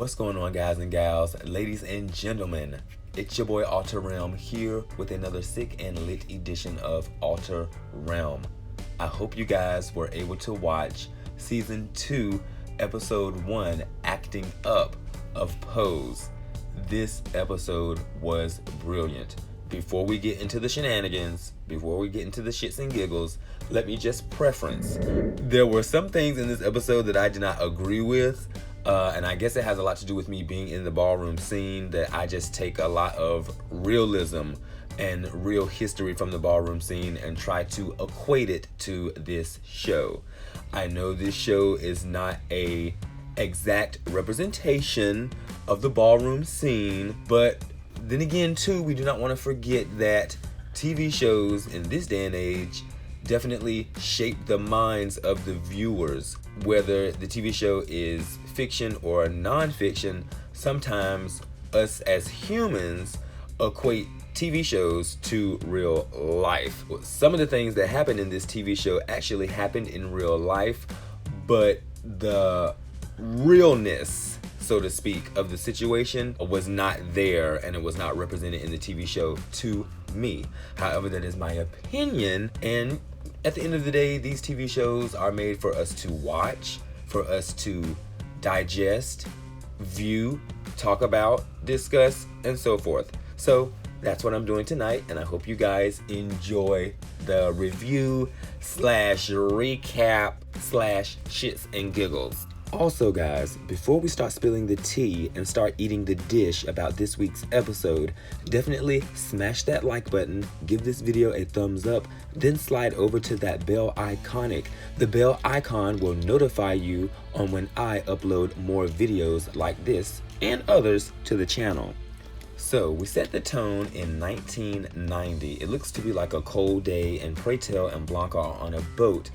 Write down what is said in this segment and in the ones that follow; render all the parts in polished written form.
What's going on, guys and gals, ladies and gentlemen? It's your boy Alter Realm here with another sick and lit edition of Alter Realm. I hope you guys were able to watch season 2, episode 1, Acting Up of Pose. This episode was brilliant. Before we get into the shenanigans, before we get into the shits and giggles, let me just preference. There were some things in this episode that I did not agree with. And I guess it has a lot to do with me being in the ballroom scene, that I just take a lot of realism and real history from the ballroom scene and try to equate it to this show. I know this show is not a exact representation of the ballroom scene, but then again too, we do not want to forget that TV shows in this day and age definitely shape the minds of the viewers. Whether the TV show is fiction or non-fiction, sometimes us as humans equate TV shows to real life. Some of the things that happened in this TV show actually happened in real life, but the realness, so to speak, of the situation was not there, and it was not represented in the TV show to me. However, that is my opinion, and at the end of the day, these TV shows are made for us to watch, for us to digest, view, talk about, discuss, and so forth. So that's what I'm doing tonight, and I hope you guys enjoy the review / recap / shits and giggles. Also, guys, before we start spilling the tea and start eating the dish about this week's episode, definitely smash that like button, give this video a thumbs up, then slide over to that bell iconic. The bell icon will notify you on when I upload more videos like this and others to the channel. So, we set the tone in 1990. It looks to be like a cold day, and Preytel and Blanca are on a boat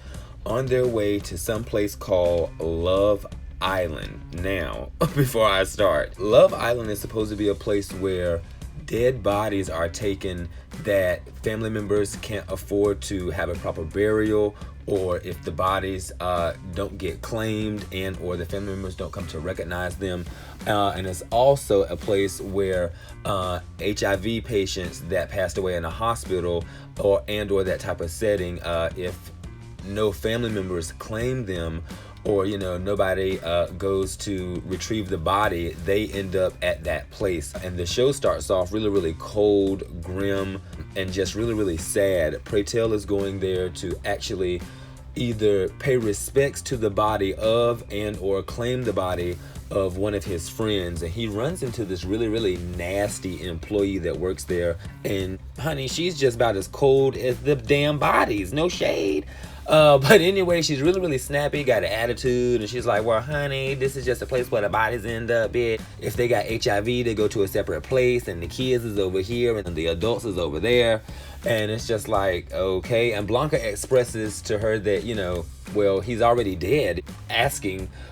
on their way to some place called Love Island. Now, before I start, Love Island is supposed to be a place where dead bodies are taken that family members can't afford to have a proper burial, or if the bodies don't get claimed and or the family members don't come to recognize them. And it's also a place where HIV patients that passed away in a hospital or that type of setting, if no family members claim them, or nobody goes to retrieve the body, they end up at that place. And the show starts off really cold, grim, and just really sad. Preytel is going there to actually either pay respects to the body of and or claim the body of one of his friends, and he runs into this really nasty employee that works there. And honey, she's just about as cold as the damn bodies, no shade. But anyway, she's really snappy, got an attitude, and she's like, well, honey, this is just a place where the bodies end up at. If they got HIV, they go to a separate place, and the kids is over here, and the adults is over there. And it's just like, okay. And Blanca expresses to her that, well, he's already dead,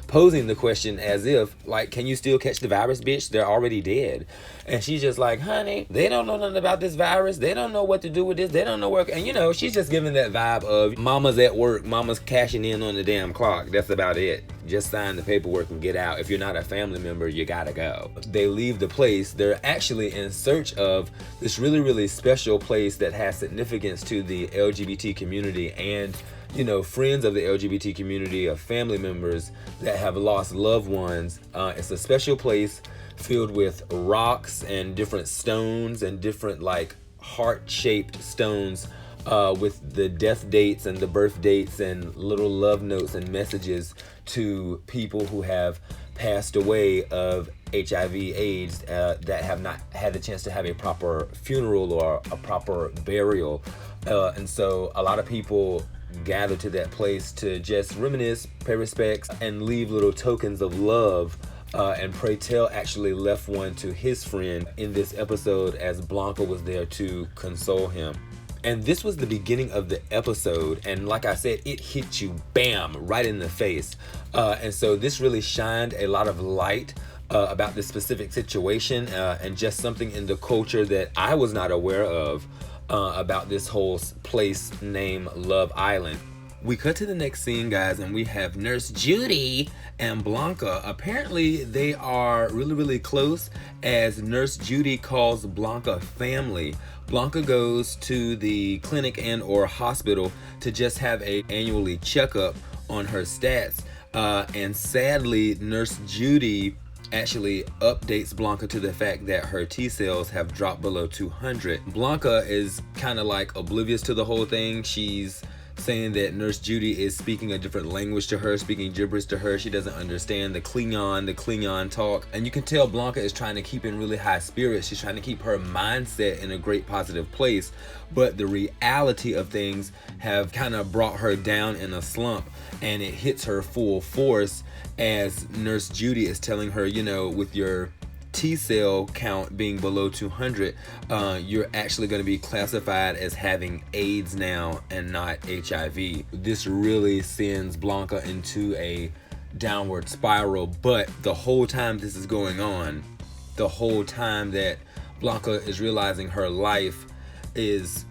posing the question as if, like, can you still catch the virus, bitch? They're already dead. And she's just like, honey, they don't know nothing about this virus. They don't know what to do with this. They don't know where. And, she's just giving that vibe of mama's at work. Mama's cashing in on the damn clock. That's about it. Just sign the paperwork and get out. If you're not a family member, you gotta go. They leave the place. They're actually in search of this really special place that has significance to the LGBT community and friends of the LGBT community, of family members that have lost loved ones. It's a special place filled with rocks and different stones and different heart-shaped stones with the death dates and the birth dates and little love notes and messages to people who have passed away of HIV/AIDS that have not had the chance to have a proper funeral or a proper burial. And so a lot of people gather to that place to just reminisce, pay respects, and leave little tokens of love. And Preytel actually left one to his friend in this episode as Blanca was there to console him. And this was the beginning of the episode, and like I said, it hit you bam right in the face. And so this really shined a lot of light about this specific situation and just something in the culture that I was not aware of about this whole place named Love Island. We cut to the next scene, guys, and we have Nurse Judy and Blanca. Apparently, they are really, really close, as Nurse Judy calls Blanca family. Blanca goes to the clinic and or hospital to just have a annually checkup on her stats. And sadly, Nurse Judy actually updates Blanca to the fact that her T cells have dropped below 200. Blanca is kind of like oblivious to the whole thing. She's saying that Nurse Judy is speaking a different language to her, speaking gibberish to her. She doesn't understand the Klingon talk. And you can tell Blanca is trying to keep in really high spirits. She's trying to keep her mindset in a great positive place. But the reality of things have kind of brought her down in a slump, and it hits her full force as Nurse Judy is telling her, you know, with your T cell count being below 200, you're actually going to be classified as having AIDS now and not HIV. This really sends Blanca into a downward spiral, but the whole time this is going on, the whole time that Blanca is realizing her life is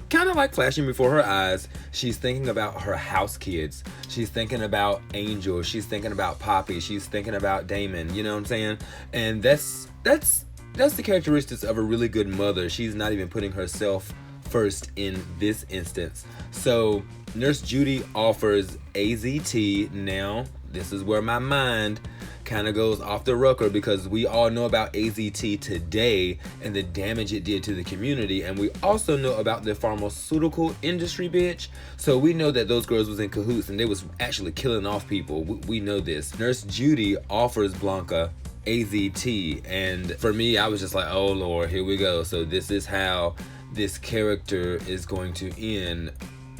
kind of like flashing before her eyes, she's thinking about her house kids. She's thinking about Angel. She's thinking about Poppy. She's thinking about Damon. You know what I'm saying? And that's the characteristics of a really good mother. She's not even putting herself first in this instance. So Nurse Judy offers AZT. Now, this is where my mind kind of goes off the rucker, because we all know about AZT today and the damage it did to the community, and we also know about the pharmaceutical industry, bitch. So we know that those girls was in cahoots and they was actually killing off people. We know this. Nurse Judy offers Blanca AZT, and for me, I was just like, oh Lord, here we go. So this is how this character is going to end,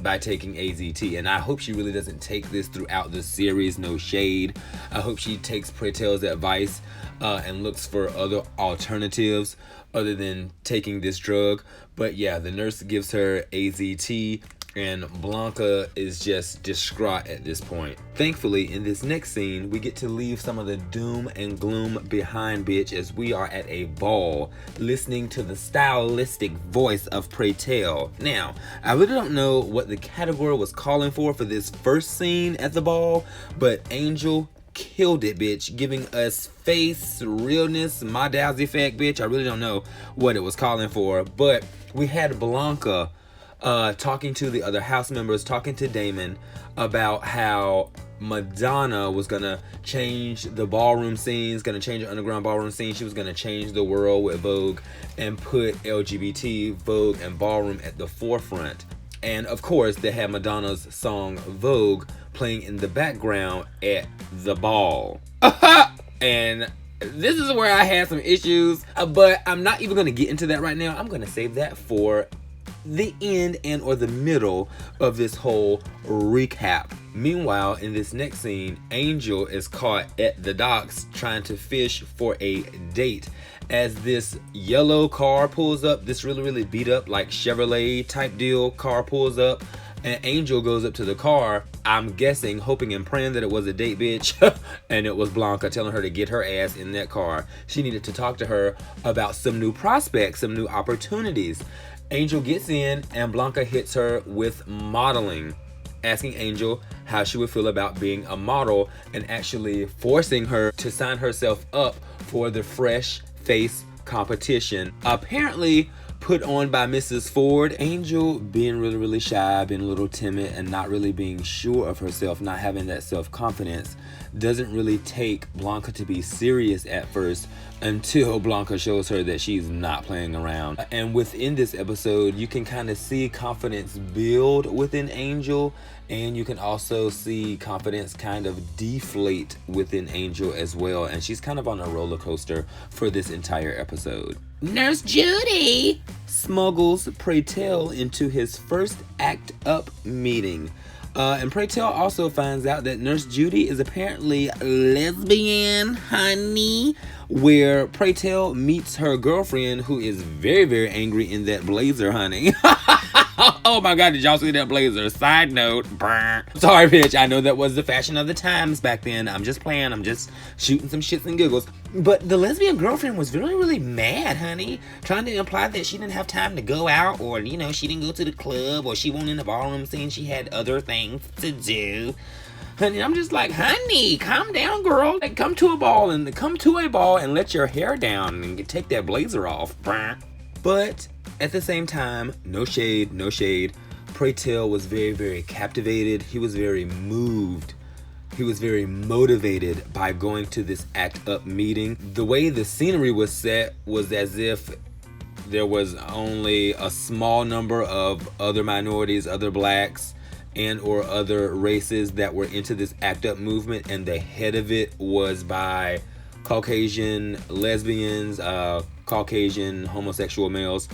by taking AZT. And I hope she really doesn't take this throughout the series. No shade. I hope she takes Pretel's advice and looks for other alternatives other than taking this drug. But yeah, the nurse gives her AZT, and Blanca is just distraught at this point. Thankfully, in this next scene, we get to leave some of the doom and gloom behind, bitch, as we are at a ball listening to the stylistic voice of Pretel. Now, I really don't know what the category was calling for this first scene at the ball, but Angel killed it, bitch, giving us face realness, my Dow's effect, bitch. I really don't know what it was calling for, but we had Blanca talking to the other house members, talking to Damon about how Madonna was gonna change the ballroom scenes, gonna change the underground ballroom scene. She was gonna change the world with Vogue and put LGBT, Vogue, and ballroom at the forefront. And of course, they had Madonna's song Vogue playing in the background at the ball. And this is where I had some issues, but I'm not even gonna get into that right now. I'm gonna save that for the end and or the middle of this whole recap. Meanwhile, in this next scene, Angel is caught at the docks trying to fish for a date as this yellow car pulls up, this really beat up like Chevrolet type deal car pulls up, and Angel goes up to the car, I'm guessing, hoping and praying that it was a date, bitch. And it was Blanca telling her to get her ass in that car. She needed to talk to her about some new prospects, some new opportunities. Angel gets in and Blanca hits her with modeling, asking Angel how she would feel about being a model and actually forcing her to sign herself up for the Fresh Face competition, apparently put on by Mrs. Ford. Angel being really shy, being a little timid, and not really being sure of herself, not having that self-confidence, doesn't really take Blanca to be serious at first until Blanca shows her that she's not playing around. And within this episode, you can kind of see confidence build within Angel, and you can also see confidence kind of deflate within Angel as well. And she's kind of on a roller coaster for this entire episode. Nurse Judy smuggles Pretel into his first act up meeting. And Pretel also finds out that Nurse Judy is apparently lesbian, honey, where Pray Tell meets her girlfriend, who is very, very angry in that blazer, honey. Oh my God, did y'all see that blazer? Side note, brr. Sorry, bitch. I know that was the fashion of the times back then. I'm just playing. I'm just shooting some shits and giggles. But the lesbian girlfriend was really, really mad, honey. Trying to imply that she didn't have time to go out, or, you know, she didn't go to the club, or she won't in the ballroom scene. She had other things to do. Honey, I'm just like, honey, calm down, girl. Like, come to a ball and let your hair down and take that blazer off. But at the same time, no shade, no shade. Pray Tell was very, very captivated. He was very moved. He was very motivated by going to this ACT UP meeting. The way the scenery was set was as if there was only a small number of other minorities, other blacks, and or other races that were into this ACT UP movement, and the head of it was by Caucasian lesbians, Caucasian homosexual males.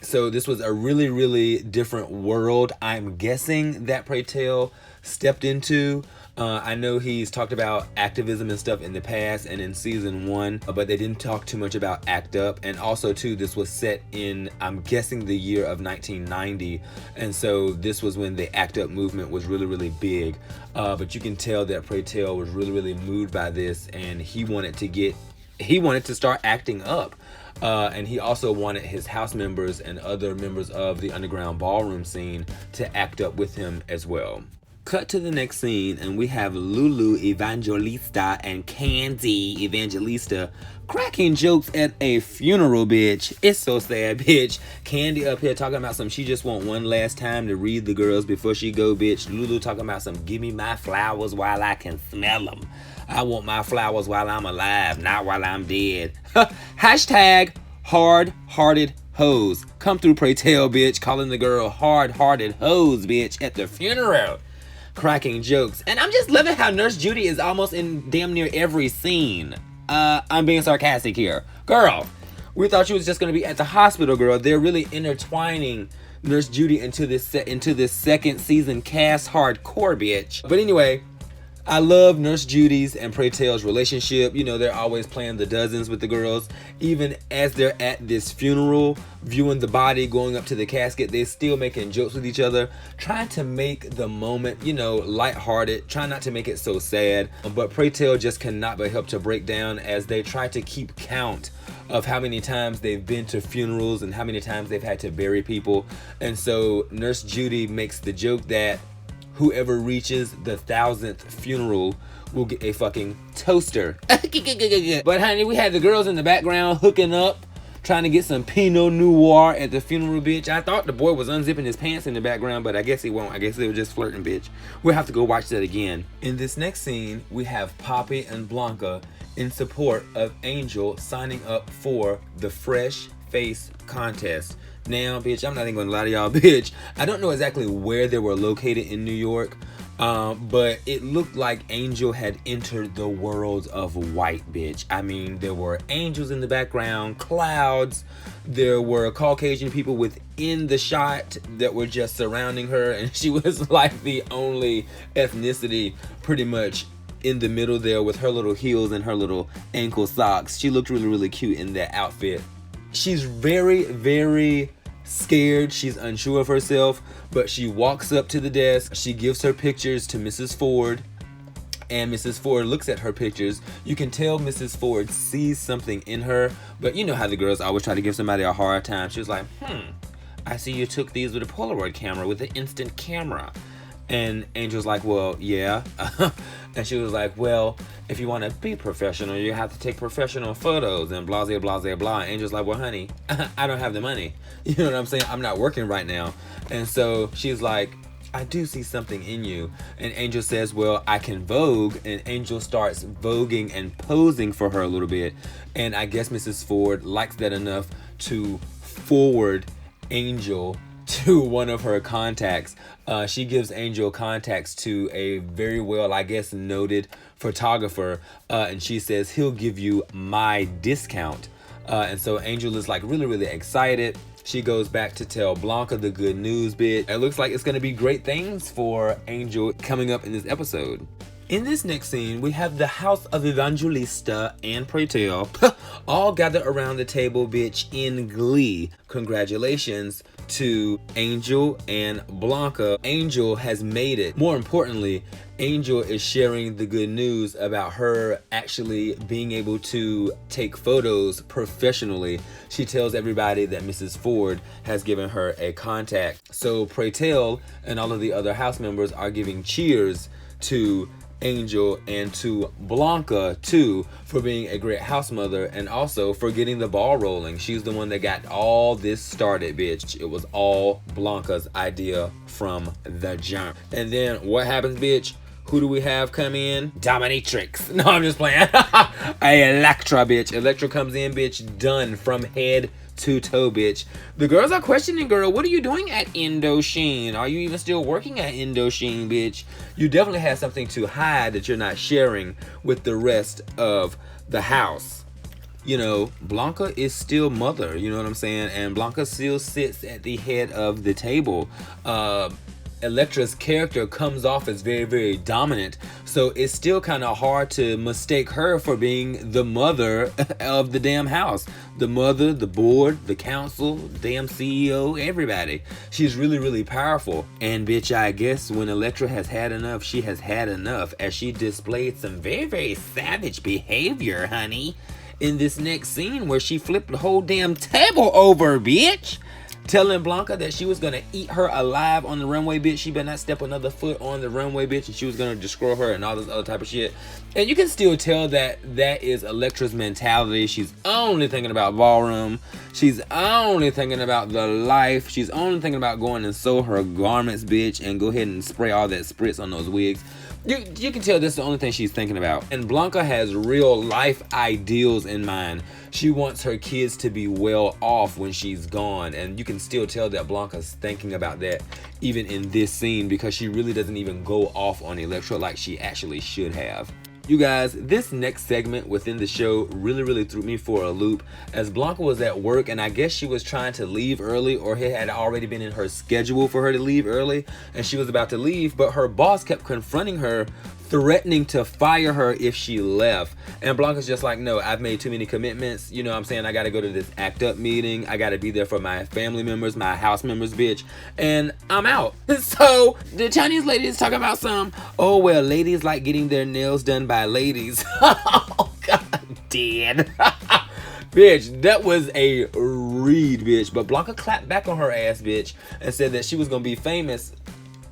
So this was a really, really different world, I'm guessing, that Pray Tell stepped into. I know he's talked about activism and stuff in the past and in season 1, but they didn't talk too much about ACT UP. And also too, this was set in, I'm guessing, the year of 1990. And so this was when the ACT UP movement was really, really big. But you can tell that Pray Tell was really, really moved by this, and he wanted to start acting up. And he also wanted his house members and other members of the underground ballroom scene to act up with him as well. Cut to the next scene, and we have Lulu Evangelista and Candy Evangelista cracking jokes at a funeral, bitch. It's so sad, bitch. Candy up here talking about some she just want one last time to read the girls before she go, bitch. Lulu talking about some give me my flowers while I can smell them. I want my flowers while I'm alive, not while I'm dead. Hashtag hard-hearted hoes. Come through, Pray Tell, bitch. Calling the girl hard-hearted hoes, bitch, at the funeral. Cracking jokes. And I'm just loving how Nurse Judy is almost in damn near every scene. I'm being sarcastic here. Girl, we thought she was just going to be at the hospital, girl. They're really intertwining Nurse Judy into this second season cast hardcore, bitch. But anyway, I love Nurse Judy's and Pray Tell's relationship. You know, they're always playing the dozens with the girls. Even as they're at this funeral, viewing the body, going up to the casket, they're still making jokes with each other, trying to make the moment, you know, lighthearted, trying not to make it so sad. But Pray Tell just cannot but help to break down as they try to keep count of how many times they've been to funerals and how many times they've had to bury people. And so Nurse Judy makes the joke that whoever reaches the 1,000th funeral will get a fucking toaster. But honey, we had the girls in the background hooking up, trying to get some Pinot Noir at the funeral, bitch. I thought the boy was unzipping his pants in the background, but I guess he won't. I guess they were just flirting, bitch. We'll have to go watch that again. In this next scene, we have Poppy and Blanca in support of Angel signing up for the Fresh Face contest. Now, bitch, I'm not even gonna lie to y'all, bitch. I don't know exactly where they were located in New York, but it looked like Angel had entered the world of white, bitch. I mean, there were angels in the background, clouds, there were Caucasian people within the shot that were just surrounding her, and she was like the only ethnicity pretty much in the middle there with her little heels and her little ankle socks. She looked really, really cute in that outfit. She's very, very scared. She's unsure of herself, but she walks up to the desk. She gives her pictures to Mrs. Ford, and Mrs. Ford looks at her pictures. You can tell Mrs. Ford sees something in her, but you know how the girls always try to give somebody a hard time. She was like, I see you took these with a Polaroid camera, with an instant camera. And Angel's like, well, yeah. And she was like, well, if you want to be professional, you have to take professional photos and blah, blah, blah, blah. Angel's like, well, honey, I don't have the money. You know what I'm saying? I'm not working right now. And so she's like, I do see something in you. And Angel says, well, I can Vogue. And Angel starts voguing and posing for her a little bit. And I guess Mrs. Ford likes that enough to forward Angel to one of her contacts. She gives Angel contacts to a very well, I guess, noted photographer, and she says he'll give you my discount. And so Angel is like really, really excited. She goes back to tell Blanca the good news, bitch. It looks like it's gonna be great things for Angel coming up in this episode. In this next scene, we have the house of Evangelista and Pretel all gathered around the table, bitch, in glee. Congratulations to Angel and Blanca. Angel has made it. More importantly, Angel is sharing the good news about her actually being able to take photos professionally. She tells everybody that Mrs. Ford has given her a contact. So Pretel and all of the other house members are giving cheers to Angel and to Blanca too for being a great house mother and also for getting the ball rolling. She's the one that got all this started, bitch. It was all Blanca's idea from the jump. And then what happens, bitch? Who do we have come in? Dominatrix. No, I'm just playing. Electra, bitch. Electra comes in, bitch, done from head to toe, bitch. The girls are questioning, girl, what are you doing at Indochine? Are you even still working at Indochine, bitch? You definitely have something to hide that you're not sharing with the rest of the house. You know, Blanca is still mother, you know what I'm saying? And Blanca still sits at the head of the table. Electra's character comes off as very, very dominant, so it's still kind of hard to mistake her for being the mother of the damn house. The mother, the board, the council, damn CEO, everybody. She's really, really powerful. And bitch, I guess when Electra has had enough, she has had enough, as she displayed some very, very savage behavior, honey, in this next scene where she flipped the whole damn table over, bitch. Telling Blanca that she was gonna eat her alive on the runway, bitch. She better not step another foot on the runway, bitch, and she was gonna destroy her and all this other type of shit. And you can still tell that that is Electra's mentality. She's only thinking about ballroom. She's only thinking about the life. She's only thinking about going and sew her garments, bitch, and go ahead and spray all that spritz on those wigs. You can tell this is the only thing she's thinking about. And Blanca has real life ideals in mind. She wants her kids to be well off when she's gone. And you can still tell that Blanca's thinking about that even in this scene, because she really doesn't even go off on Electra like she actually should have. You guys, this next segment within the show really, really threw me for a loop, as Blanca was at work and I guess she was trying to leave early, or it had already been in her schedule for her to leave early and she was about to leave, but her boss kept confronting her, threatening to fire her if she left. And Blanca's just like, no, I've made too many commitments. You know what I'm saying? I gotta go to this ACT UP meeting. I gotta be there for my family members, my house members, bitch. And I'm out. So the Chinese lady is talking about some, oh, well, ladies like getting their nails done by ladies. Oh, God, dead. Bitch, that was a read, bitch. But Blanca clapped back on her ass, bitch, and said that she was gonna be famous.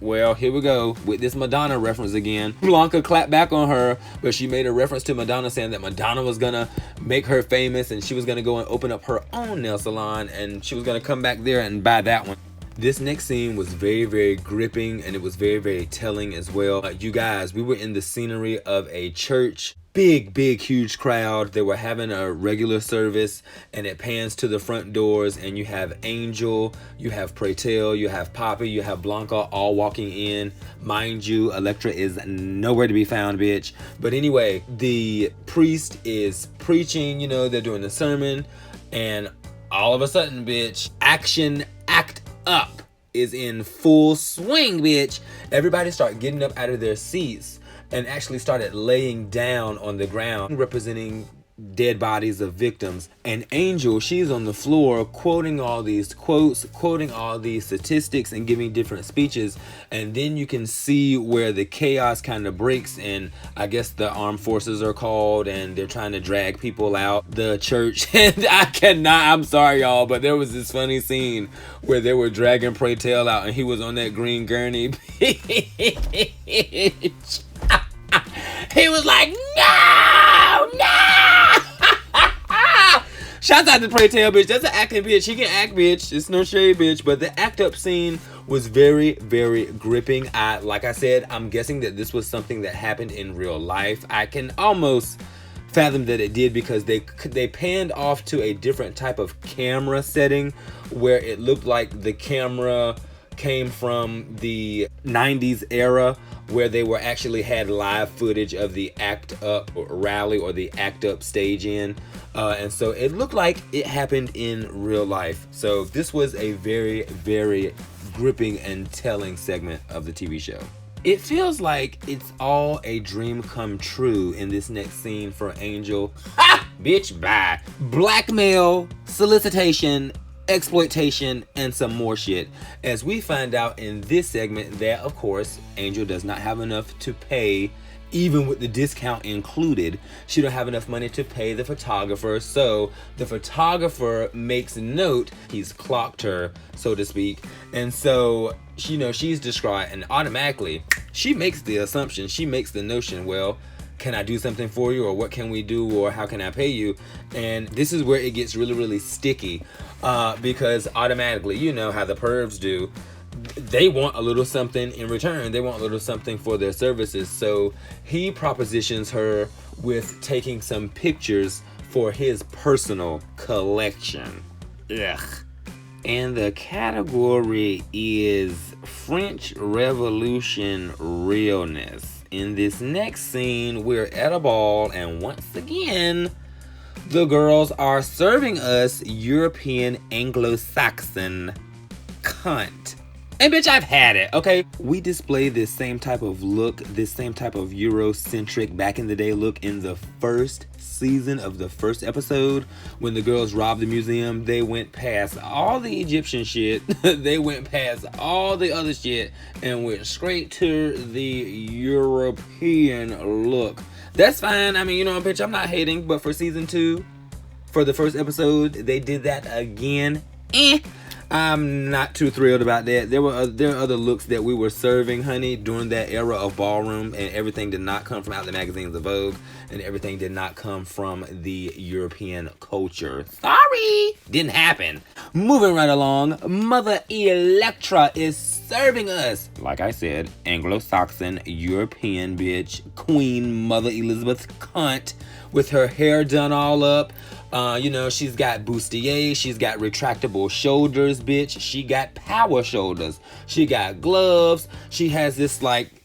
Well, here we go with this Madonna reference again. Blanca clapped back on her, but she made a reference to Madonna, saying that Madonna was gonna make her famous and she was gonna go and open up her own nail salon and she was gonna come back there and buy that one. This next scene was very, very gripping and it was very, very telling as well. You guys, we were in the scenery of a church. Big, big, huge crowd. They were having a regular service and it pans to the front doors and you have Angel, you have Pretel, you have Poppy, you have Blanca all walking in. Mind you, Electra is nowhere to be found, bitch. But anyway, the priest is preaching, you know, they're doing the sermon, and all of a sudden, bitch, action act up is in full swing, bitch. Everybody start getting up out of their seats and actually started laying down on the ground, representing dead bodies of victims. And Angel, she's on the floor quoting all these quotes, quoting all these statistics and giving different speeches. And then you can see where the chaos kind of breaks, and I guess the armed forces are called and they're trying to drag people out the church. And I'm sorry y'all, but there was this funny scene where they were dragging Pretel out and he was on that green gurney. He was like, no, no. Shouts out to Pretel, bitch. That's an acting bitch. She can act, bitch. It's no shade, bitch. But the act up scene was very, very gripping. Like I said, I'm guessing that this was something that happened in real life. I can almost fathom that it did, because they panned off to a different type of camera setting where it looked like the camera came from the 90s era, where they were actually had live footage of the ACT UP rally or the ACT UP stage in. And so it looked like it happened in real life. So this was a very, very gripping and telling segment of the TV show. It feels like it's all a dream come true in this next scene for Angel. Ha! Bitch, bye. Blackmail, solicitation, exploitation, and some more shit. As we find out in this segment that, of course, Angel does not have enough to pay. Even with the discount included, she don't have enough money to pay the photographer. So the photographer makes note, he's clocked her, so to speak. And so, she's distraught, and automatically she makes the assumption, she makes the notion, well, can I do something for you, or what can we do, or how can I pay you? And this is where it gets really, really sticky, because automatically, you know how the pervs do. They want a little something in return. They want a little something for their services. So he propositions her with taking some pictures for his personal collection. Ugh. And the category is French Revolution realness. In this next scene, we're at a ball, and once again, the girls are serving us European Anglo-Saxon cunt. And bitch, I've had it, okay? We display this same type of look, this same type of Eurocentric back in the day look in the first season of the first episode. When the girls robbed the museum, they went past all the Egyptian shit. They went past all the other shit and went straight to the European look. That's fine. I mean, bitch, I'm not hating, but for season 2, for the first episode, they did that again. I'm not too thrilled about that. There are other looks that we were serving, honey, during that era of ballroom, and everything did not come from out the magazines of Vogue, and everything did not come from the European culture. Sorry, didn't happen. Moving right along, Mother Electra is serving us, like I said, Anglo-Saxon, European bitch, Queen Mother Elizabeth cunt, with her hair done all up. She's got bustier, she's got retractable shoulders, bitch. She got power shoulders. She got gloves. She has this like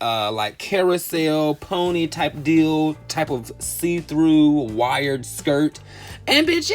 carousel pony type of see-through wired skirt. And bitch,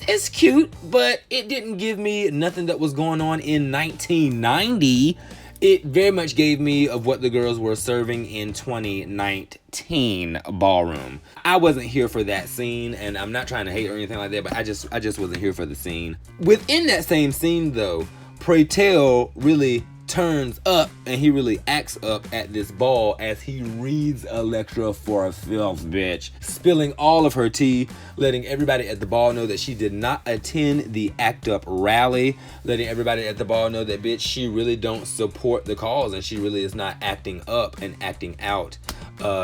it's cute, but it didn't give me nothing that was going on in 1990. It very much gave me of what the girls were serving in 2019 ballroom. I wasn't here for that scene, and I'm not trying to hate or anything like that, but I just wasn't here for the scene. Within that same scene, though, Pray Tell really turns up, and he really acts up at this ball as he reads Electra for a filth, bitch, spilling all of her tea, letting everybody at the ball know that she did not attend the Act Up rally, letting everybody at the ball know that, bitch, she really don't support the cause, and she really is not acting up and acting out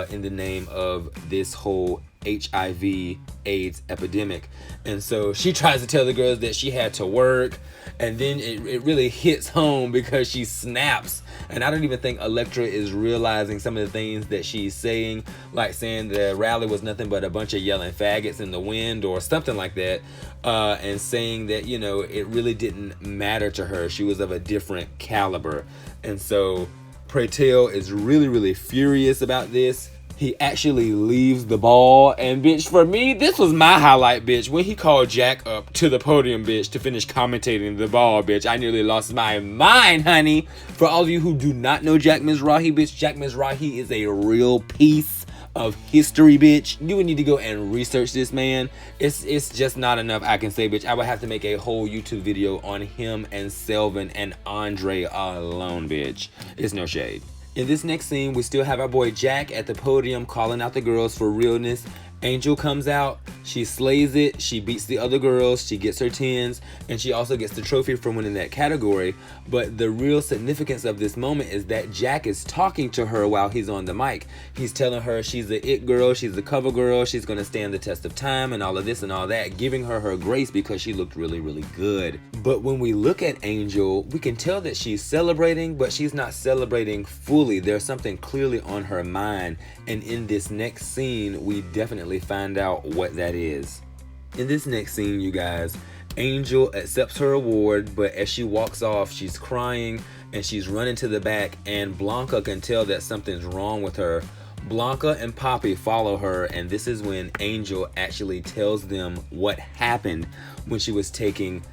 in the name of this whole HIV AIDS epidemic. And so she tries to tell the girls that she had to work, and then it really hits home because she snaps. And I don't even think Electra is realizing some of the things that she's saying, like saying the rally was nothing but a bunch of yelling faggots in the wind or something like that, and saying that, it really didn't matter to her. She was of a different caliber. And so Pray Tell is really, really furious about this. He actually leaves the ball, and bitch, for me, this was my highlight, bitch. When he called Jack up to the podium, bitch, to finish commentating the ball, bitch, I nearly lost my mind, honey. For all of you who do not know Jack Mizrahi, bitch, Jack Mizrahi is a real piece of history, bitch. You would need to go and research this man. It's just not enough I can say, bitch. I would have to make a whole YouTube video on him and Selvin and Andre alone, bitch. It's no shade. In this next scene, we still have our boy Jack at the podium calling out the girls for realness. Angel comes out, she slays it, she beats the other girls, she gets her 10s, and she also gets the trophy for winning that category. But the real significance of this moment is that Jack is talking to her while he's on the mic. He's telling her she's the it girl, she's the cover girl, she's going to stand the test of time and all of this and all that, giving her her grace because she looked really, really good. But when we look at Angel, we can tell that she's celebrating, but she's not celebrating fully. There's something clearly on her mind, and in this next scene, we definitely find out what that is. In this next scene, you guys, Angel accepts her award, but as she walks off, she's crying and she's running to the back, and Blanca can tell that something's wrong with her. Blanca and Poppy follow her, and this is when Angel actually tells them what happened when she was taking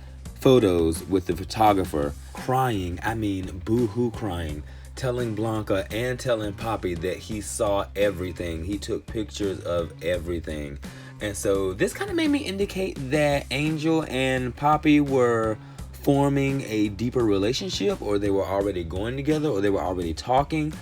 photos with the photographer. Crying, I mean boo-hoo crying, telling Blanca and telling Poppy that he saw everything. He took pictures of everything. And so this kind of made me indicate that Angel and Poppy were forming a deeper relationship, or they were already going together, or they were already talking.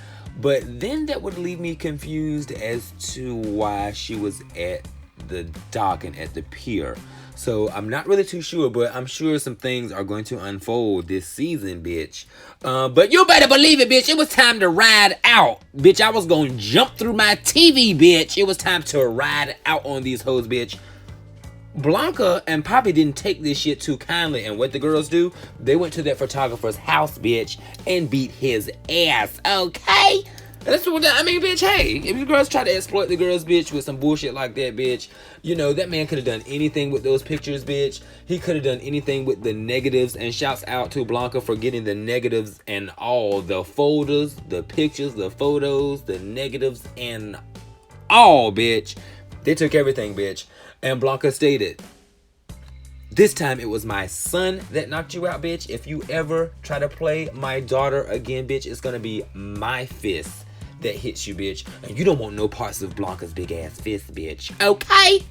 But then that would leave me confused as to why she was at the dock and at the pier. So I'm not really too sure, but I'm sure some things are going to unfold this season, bitch. But you better believe it, bitch. It was time to ride out. Bitch, I was going to jump through my TV, bitch. It was time to ride out on these hoes, bitch. Blanca and Poppy didn't take this shit too kindly, and what the girls do, they went to that photographer's house, bitch, and beat his ass, okay? That's what I mean, bitch. Hey, if you girls try to exploit the girls, bitch, with some bullshit like that, bitch, you know, that man could have done anything with those pictures, bitch. He could have done anything with the negatives, and shouts out to Blanca for getting the negatives and all the folders, the pictures, the photos, the negatives, and all, bitch. They took everything, bitch. And Blanca stated, "This time it was my son that knocked you out, bitch. If you ever try to play my daughter again, bitch, it's gonna be my fist that hits you, bitch. And you don't want no parts of Blanca's big ass fist, bitch. Okay?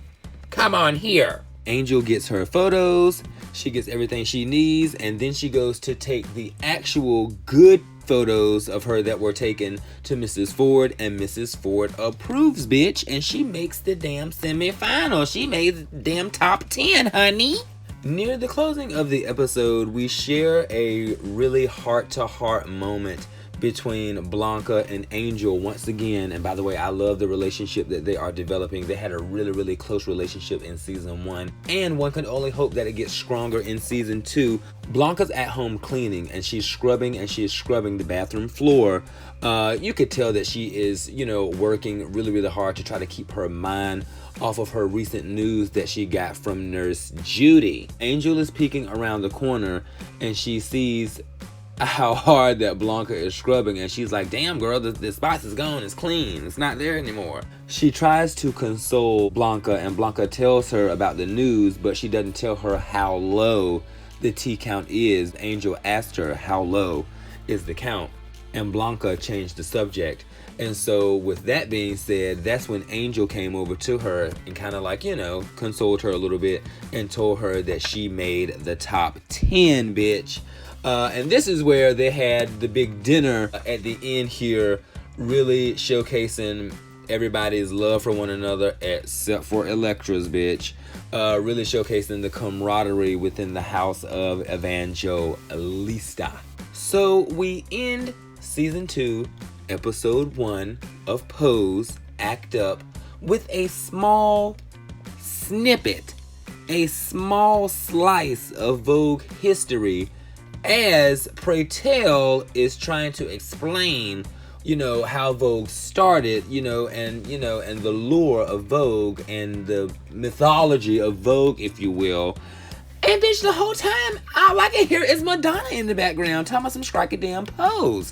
Come on here." Angel gets her photos, she gets everything she needs, and then she goes to take the actual good photos of her that were taken to Mrs. Ford, and Mrs. Ford approves, bitch, and she makes the damn semifinal. She made the damn top 10, honey. Near the closing of the episode, we share a really heart-to-heart moment between Blanca and Angel once again. And by the way, I love the relationship that they are developing. They had a really, really close relationship in season 1, and one can only hope that it gets stronger in season 2. Blanca's at home cleaning, and she's scrubbing the bathroom floor. You could tell that she is, you know, working really, really hard to try to keep her mind off of her recent news that she got from Nurse Judy. Angel is peeking around the corner, and she sees how hard that Blanca is scrubbing, and she's like, "Damn, girl, the spots is gone, it's clean, it's not there anymore." She tries to console Blanca, and Blanca tells her about the news, but she doesn't tell her how low the T count is. Angel asked her how low is the count, and Blanca changed the subject. And so with that being said, that's when Angel came over to her and kind of like, you know, consoled her a little bit and told her that she made the top 10, bitch. And this is where they had the big dinner at the end here, really showcasing everybody's love for one another except for Electra's, bitch. Really showcasing the camaraderie within the house of Evangelista. So we end season 2, episode 1 of Pose, Act Up, with a small snippet, a small slice of Vogue history, as Pray Tell is trying to explain, you know, how Vogue started, and the lure of Vogue and the mythology of Vogue, if you will. And bitch, the whole time, all I can hear is Madonna in the background talking about some strike a damn pose.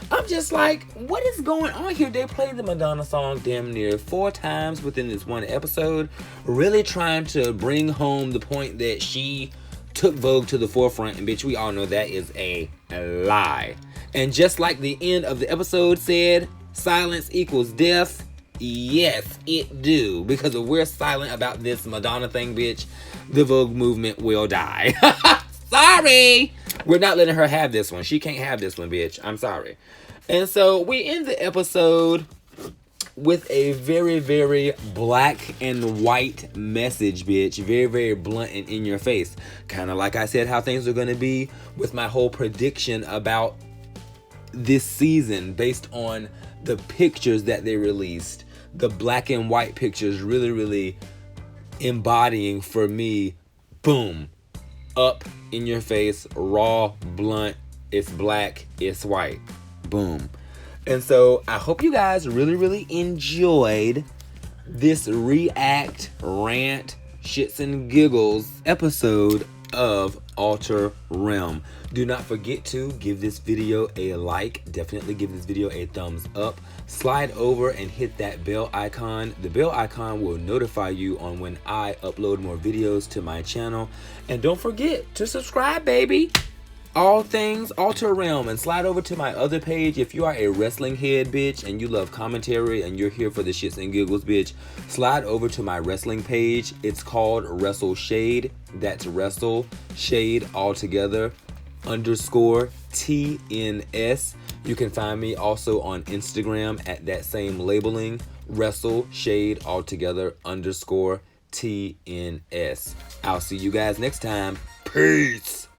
I'm just like, what is going on here? They played the Madonna song damn near 4 times within this one episode, really trying to bring home the point that she took Vogue to the forefront, and bitch, we all know that is a lie. And just like the end of the episode said, silence equals death. Yes, it do. Because if we're silent about this Madonna thing, bitch, the Vogue movement will die. Sorry. We're not letting her have this one. She can't have this one, bitch. I'm sorry. And so we end the episode with a very, very black and white message, bitch. Very, very blunt and in your face. Kind of like I said how things are going to be with my whole prediction about this season based on the pictures that they released. The black and white pictures really, really embodying for me, boom, up in your face, raw, blunt, it's black, it's white, boom. And so I hope you guys really, really enjoyed this react, rant, shits and giggles episode of Outer Realm. Do not forget to give this video a like. Definitely give this video a thumbs up. Slide over and hit that bell icon. The bell icon will notify you on when I upload more videos to my channel. And don't forget to subscribe, baby. all things Alter Realm. And slide over to my other page if you are a wrestling head, bitch, and you love commentary and you're here for the shits and giggles, bitch. Slide over to my wrestling page. It's called Wrestle Shade. That's Wrestle Shade all together _ TNS. You can find me also on Instagram at that same labeling, Wrestle Shade all together _ TNS. I'll see you guys next time. Peace.